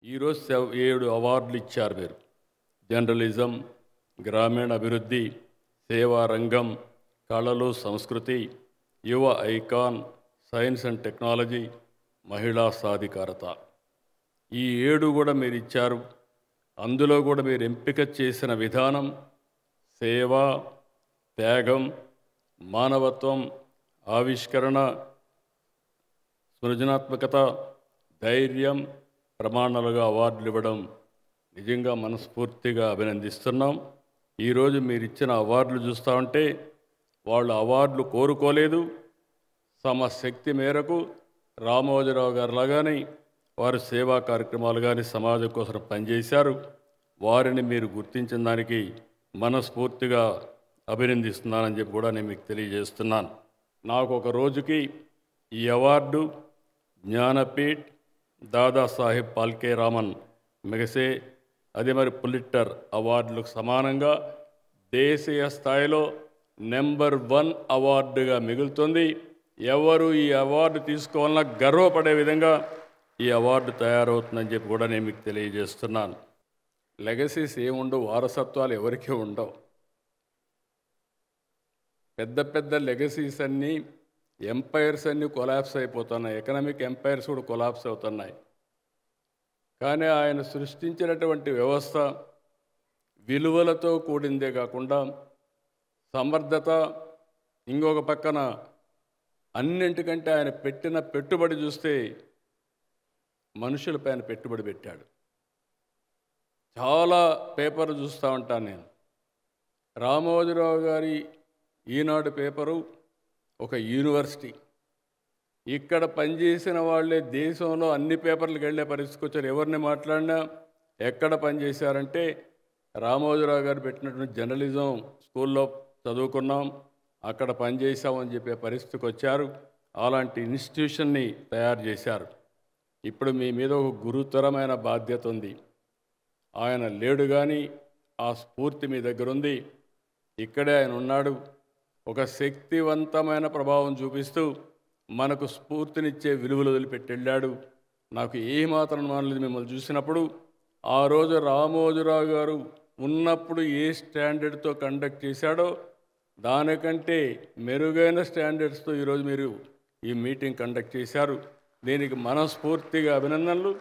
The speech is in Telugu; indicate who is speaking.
Speaker 1: ఈరోజు 7 అవార్డులు ఇచ్చారు మీరు. జర్నలిజం, గ్రామీణ అభివృద్ధి, సేవా రంగం, కళలు సంస్కృతి, యువ ఐకాన్, సైన్స్ అండ్ టెక్నాలజీ, మహిళా సాధికారత. ఈ 7 కూడా మీరు ఇచ్చారు. అందులో కూడా మీరు ఎంపిక చేసిన విధానం సేవ, త్యాగం, మానవత్వం, ఆవిష్కరణ, సృజనాత్మకత, ధైర్యం ప్రమాణాలుగా అవార్డులు ఇవ్వడం నిజంగా మనస్ఫూర్తిగా అభినందిస్తున్నాం. ఈరోజు మీరు ఇచ్చిన అవార్డులు చూస్తూ ఉంటే వాళ్ళు అవార్డులు కోరుకోలేదు. తమ శక్తి మేరకు రామోజీరావు గారు లాగానే వారు సేవా కార్యక్రమాలు కానీ సమాజం కోసం పనిచేశారు. వారిని మీరు గుర్తించిన దానికి మనస్ఫూర్తిగా అభినందిస్తున్నానని చెప్పి కూడా నేను మీకు తెలియజేస్తున్నాను. నాకు ఒక రోజుకి ఈ అవార్డు జ్ఞానపీఠ్, దాదాసాహెబ్ ఫాల్కే రామన్ మెగసే, అదే మరి పులిట్జర్ అవార్డులకు సమానంగా దేశీయ స్థాయిలో నెంబర్ 1 అవార్డుగా మిగులుతుంది. ఎవరు ఈ అవార్డు తీసుకోవాలన్నా గర్వపడే విధంగా ఈ అవార్డు తయారవుతుందని చెప్పి కూడా నేను మీకు తెలియజేస్తున్నాను. లెగసీస్ ఏముండవు, వారసత్వాలు ఎవరికీ ఉండవు. పెద్ద పెద్ద లెగసీస్ అన్నీ, ఎంపైర్స్ అన్నీ కొలాప్స్ అయిపోతున్నాయి. ఎకనామిక్ ఎంపైర్స్ కూడా కొలాప్స్ అవుతున్నాయి. కానీ ఆయన సృష్టించినటువంటి వ్యవస్థ విలువలతో కూడిందే కాకుండా సమర్థత, ఇంకొక పక్కన అన్నింటికంటే ఆయన పెట్టిన పెట్టుబడి చూస్తే మనుషులపైన పెట్టుబడి పెట్టాడు. చాలా పేపర్లు చూస్తూ ఉంటాను నేను. రామోజీరావు గారి ఈనాడు పేపరు ఒక యూనివర్సిటీ. ఇక్కడ పనిచేసిన వాళ్ళే దేశంలో అన్ని పేపర్లకు వెళ్ళే పరిస్థితికి వచ్చారు. ఎవరిని మాట్లాడినా ఎక్కడ పనిచేశారంటే రామోజీరావు గారు పెట్టినటువంటి జర్నలిజం స్కూల్లో చదువుకున్నాం, అక్కడ పనిచేసామని చెప్పే పరిస్థితికి వచ్చారు. అలాంటి ఇన్స్టిట్యూషన్ని తయారు చేశారు. ఇప్పుడు మీ మీద ఒక గురుతరమైన బాధ్యత ఉంది. ఆయన లేడు కానీ ఆ స్ఫూర్తి మీ దగ్గర ఉంది. ఇక్కడే ఆయన ఉన్నాడు. ఒక శక్తివంతమైన ప్రభావం చూపిస్తూ మనకు స్ఫూర్తినిచ్చే విలువలు వదిలిపెట్టి వెళ్ళాడు. నాకు ఏమాత్రం మానలేదు మిమ్మల్ని చూసినప్పుడు. ఆ రోజు రామోజీరావు గారు ఉన్నప్పుడు ఏ స్టాండర్డ్తో కండక్ట్ చేశాడో దానికంటే మెరుగైన స్టాండర్డ్స్తో ఈరోజు మీరు ఈ మీటింగ్ కండక్ట్ చేశారు. దీనికి మనస్ఫూర్తిగా అభినందనలు.